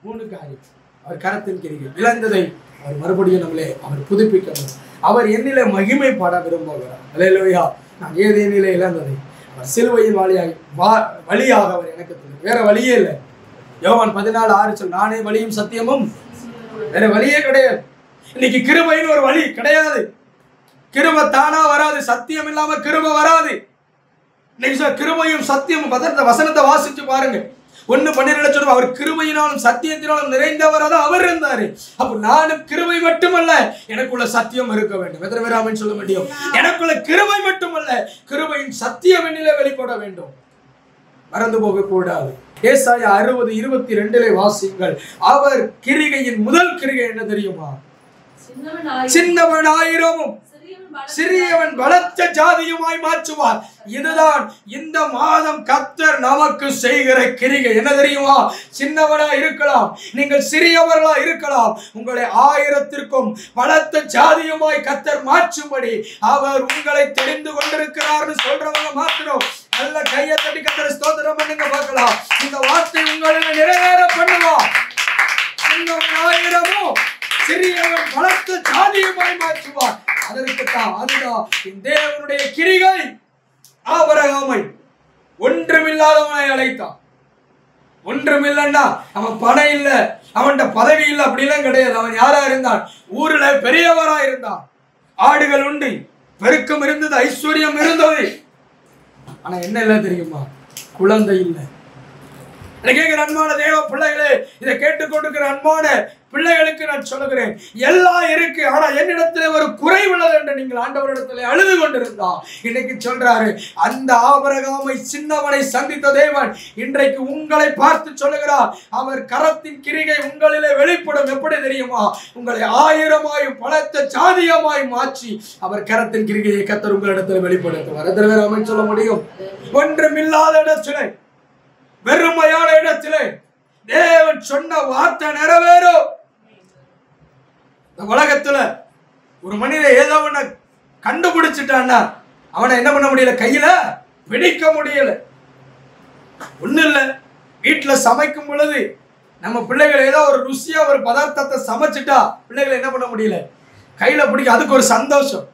3 காரியம். அவர் கரத்தின் கிரியை. இழந்ததை அவர் மறுபடியும் நம்மளே அவர் புதுப்பிக்கணும். அவர் என்னிலே மகிமைப்பட விரும்புகிறார். அல்லேலூயா. நான் ஏதேனிலே இழந்ததை அவர் சிலுவையின் வழியாக அவர் எனக்கு தந்தார். வேற வழியே இல்லை. யோவான் 14:6 சொல், நானே வழியும் சத்தியமும், வேற வழியே கிடையாது. இன்னைக்கு கிருபைன்னு ஒரு வழி கிடையாது. கிருபை தானா வராது. சத்தியம் இல்லாம கிருபை வராது. இன்னைக்கு கிருபையும் சத்தியமும் வசனத்தை வாசிச்சு பாருங்க. 1:12 சொல்லுவோம், அவர் கிருபையினாலும் சத்தியத்தினாலும் நிறைந்தவராக அவர் இருந்தாரு. அப்ப நானும் கிருபை மட்டுமல்ல, எனக்குள்ள சத்தியம் இருக்க வேண்டும். எத்தனை பேர் ஆமென் சொல்ல முடியும்? எனக்குள்ள கிருபை மட்டுமல்ல, கிருபையின் சத்தியம் என்னிலே வெளிப்பட வேண்டும். மறந்து போக கூடாது. ஏசாயா 60:22 வாசிங்கள். அவர் கிரிகையின் முதல் கிரிகை என்ன தெரியுமா? சின்னவன் ஆயிரமும் சிறியவன் பலத்த ஜாதியுமாய் மாற்றுவார். இதுதான் இந்த மாதம் கர்த்தர் நமக்கு செய்கிற கிரிகை. என்ன தெரியுமா? சின்னவனா இருக்கலாம், நீங்கள் சிறியவர்களா இருக்கலாம், உங்களை 1000த்திற்கும் பலத்த ஜாதியுமாய் கர்த்தர் மாற்றும்படி அவர் உங்களை தெரிந்து கொண்டிருக்கிறார்னு சொல்றவங்க மாத்திரம் நல்ல கையை தட்டி கர்த்தரை ஸ்தோத்திரம் பண்ணுங்க பார்க்கலாம். இந்த வார்த்தை உங்களை நிறைவேற பண்ணுவார். சின்னவன் ஆயிரமும் சிறியவன் பலத்த ஜாதியுமாய் மாற்றுவார். அதற்குத்தான் அதுதான் தேவனுடைய கிரிகை. ஆபிரகாமை ஒன்றுமில்லாதவனை அழைத்தான். ஒன்றுமில்லன்னா அவன் பணம் இல்ல, அவன்கிட்ட பதவி இல்லை அப்படிலாம் கிடையாது. அவன் யாரா இருந்தான்? ஊர்ல பெரியவரா இருந்தான். ஆடுகள் உண்டு, பெருக்கம் இருந்தது, ஐஸ்வர்யம் இருந்தது. ஆனா என்ன இல்லை தெரியுமா? குழந்தை இல்லை. கேட்கிற அன்பான தேவ பிள்ளைகளே, இதை கேட்டுக்கொண்டிருக்கிற அன்பான பிள்ளைகளுக்கு நான் சொல்லுகிறேன், எல்லாம் இருக்கு, ஆனா என்னிடத்துல ஒரு குறைவுள்ளது என்று நீங்கள் ஆண்டவரிடத்துல அழுது கொண்டிருந்தா, இன்னைக்கு சொல்றாரு, அந்த ஆபிரகாமை சின்னவனை சந்தித்த தேவன் இன்றைக்கு உங்களை பார்த்து சொல்லுகிறார், அவர் கரத்தின் கிரிகை உங்களிலே வெளிப்படும். எப்படி தெரியுமா? உங்களை 1000ஆயும் பலத்த ஜாதியமாய் மாற்றி அவர் கரத்தின் கிரிகையை கர்த்தர் உங்களிடத்துல வெளிப்படுத்துவார். எத்தனை பேர் ஆமென் சொல்ல முடியும்? ஒன்றுமில்லாத இடத்திலே, வெறுமையான இடத்திலே தேவன் சொன்ன வார்த்தை நிறைவேறும். இந்த உலகத்துல ஒரு மனிதன் ஏதோ ஒண்ண கண்டுபிடிச்சிட்டான்னா அவனை என்ன பண்ண முடியல? கையில பிடிக்க முடியல. ஒண்ணு இல்ல, வீட்டுல சமைக்கும் பொழுது நம்ம பிள்ளைகள் ஏதோ ஒரு ருசியா ஒரு பதார்த்தத்தை சமைச்சிட்டா பிள்ளைகளை என்ன பண்ண முடியல? கையில பிடிக்க. அதுக்கு ஒரு சந்தோஷம்.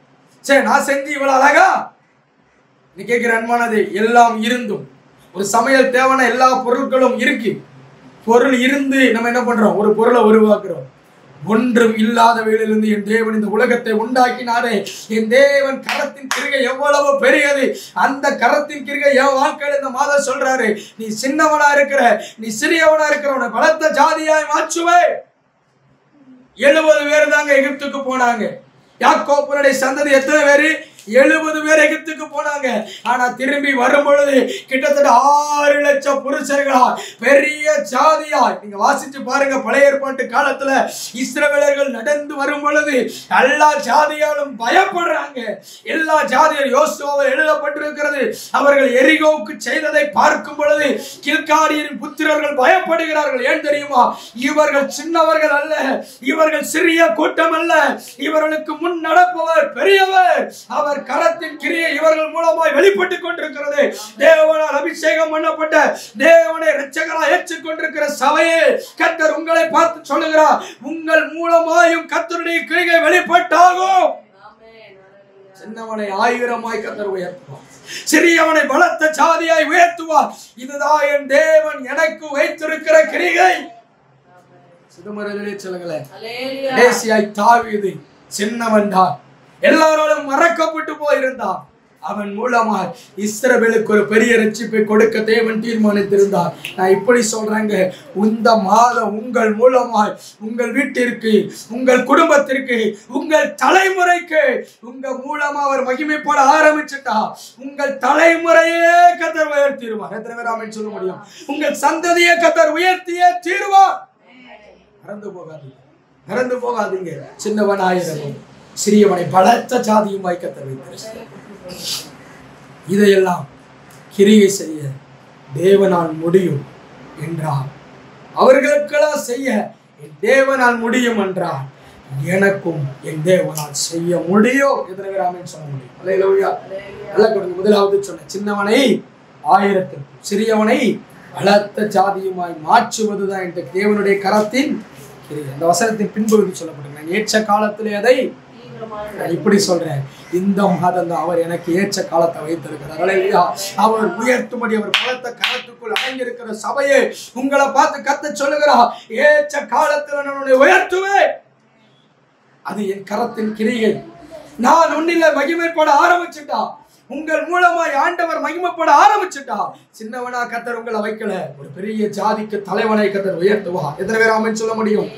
சரி, நான் செஞ்சு இவ்வளவு அழகா. நீ கேட்கிற அன்பானது, எல்லாம் இருந்தும் ஒரு சமையல் தேவையான எல்லா பொருட்களும் இருக்கு. பொருள் இருந்து நம்ம என்ன பண்றோம்? ஒரு பொருளை உருவாக்குறோம். ஒன்றும் இல்லாத வேளையிலிருந்து என் தேவன் இந்த உலகத்தை உண்டாக்கினாரே. என் தேவன் கரத்தின் கிரிகை எவ்வளவு பெரியது. அந்த கரத்தின் கிரிகை என் வாழ்க்கையில் இந்த மாதம் சொல்றாரு, நீ சின்னவனா இருக்கிற, நீ சிறியவனா இருக்கிறவன பலத்த ஜாதியாய் மாற்றுவே. 70 பேர் தாங்க எகிப்துக்கு போனாங்க. யாக்கோபுடைய சந்ததி எத்தனை பேரு? 70 பேர் எகிப்துக்கு போனாங்க. ஆனா திரும்பி வரும் பொழுது கிட்டத்தட்ட 6 லட்சம் புருஷர்களா பெரிய ஜாதியா. நீங்க வாசிச்சு பாருங்க, பழைய ஏற்பாட்டு காலத்துல இஸ்ரவேலர்கள் நடந்து வரும் பொழுது எல்லா ஜாதியாலும் பயப்படுறாங்க. எல்லா ஜாதியாலும் யோசுவாவில் எழுதப்பட்டிருக்கிறது, அவர்கள் எரிகோவுக்கு செய்ததை பார்க்கும் பொழுது கில்காரியரின் புத்திரர்கள் பயப்படுகிறார்கள். ஏன் தெரியுமா? இவர்கள் சின்னவர்கள் அல்ல, இவர்கள் சிறிய கூட்டம் அல்ல, இவர்களுக்கு முன் நடப்பவர் பெரியவர். அவர் கரத்தின் கிரியை இவர்கள் மூலமாய் வெளிப்பட்டுக் கொண்டிருக்கிறது. தேவனால் அபிஷேகம் பண்ணப்பட்ட, தேவனை இரட்சகராய் ஏற்றுக் கொண்டிருக்கிற சபையே, கர்த்தர் உங்களை பார்த்து சொல்லுகிறார், உங்கள் மூலமாயும் கர்த்தருடைய கிரியை வெளிப்பட்டாகும். சின்னவனை 1000ஆய் கர்த்தர் உயர்த்துவார், சிறியவனை பலத்த ஜாதியாய் உயர்த்துவார். இதுதான் என் தேவன் எனக்கு வைத்திருக்கிற கிரியை. சிதமரலே சொல்லுங்களேன், கடைசியாய் தாவீது சின்னவன் தான், எல்லாராலும் மறக்கப்பட்டு போயிருந்தான். அவன் மூலமாய் இஸ்ரவேலுக்கு ஒரு பெரிய ரட்சிப்பை கொடுக்க தேவன் தீர்மானித்திருந்தார். நான் இப்படி சொல்றேங்க, இந்த மாதம் உங்கள் மூலமாய் உங்கள் வீட்டிற்கு, உங்கள் குடும்பத்திற்கு, உங்கள் தலைமுறைக்கு உங்க மூலமா அவர் மகிமைப்பட ஆரம்பிச்சுட்டா உங்கள் தலைமுறையே கர்த்தர் உயர்த்திடுவார். எத்தனை பேர் ஆமென் சொல்ல முடியும்? உங்கள் சந்ததியை கர்த்தர் உயர்த்தியே தீர்வார். மறந்து போகாதீங்க. சின்னவனாயிரம் சிறியவனை பலத்த ஜாதியுமாய் கர்த்தர் வைத்திருக்கிறார். இதையெல்லாம் கிரியை செய்ய தேவனால் முடியும் என்றார். அவர்களுக்கெல்லாம் செய்ய என் தேவனால் முடியும் என்றார். எனக்கும் என் தேவனால் செய்ய முடியும். எத்தனை பேர் ஆமென் சொல்ல முடியும்? அல்லேலூயா. முதலாவது சொன்ன, சின்னவனை 1000க்கும் சிறியவனை பலத்த ஜாதியுமாய் மாற்றுவதுதான் இந்த தேவனுடைய கரத்தின் கிரியை. அந்த வசனத்தின் பின்பகுதி சொல்லப்படுங்க. நான் ஏற்ற காலத்திலே அதை நான் இப்படி சொல்றேன், இந்த மாதம் தான் அவர் எனக்கு ஏற்ற காலத்தை வைத்திருக்கிறார். அவர் உயர்த்தும்படி அவர் பலத்த கரத்துக்குள் அடங்கியிருக்கிற சபையை உங்களை பார்த்து கத்த சொல்லுகிறார், ஏற்ற காலத்தில் நான் உயர்த்துவேன். அது என் கரத்தின் கிரியை. நான் உன்னில மகிமைப்பட ஆரம்பிச்சுட்டா, உங்கள் மூலமாய் ஆண்டவர் மகிமைப்பட ஆரம்பிச்சுட்டா, சின்னவனா கத்தர் உங்களை வைக்கல, ஒரு பெரிய ஜாதிக்கு தலைவனை கத்தர் உயர்த்துவா. எத்தனை பேர் ஆமென் சொல்ல முடியும்?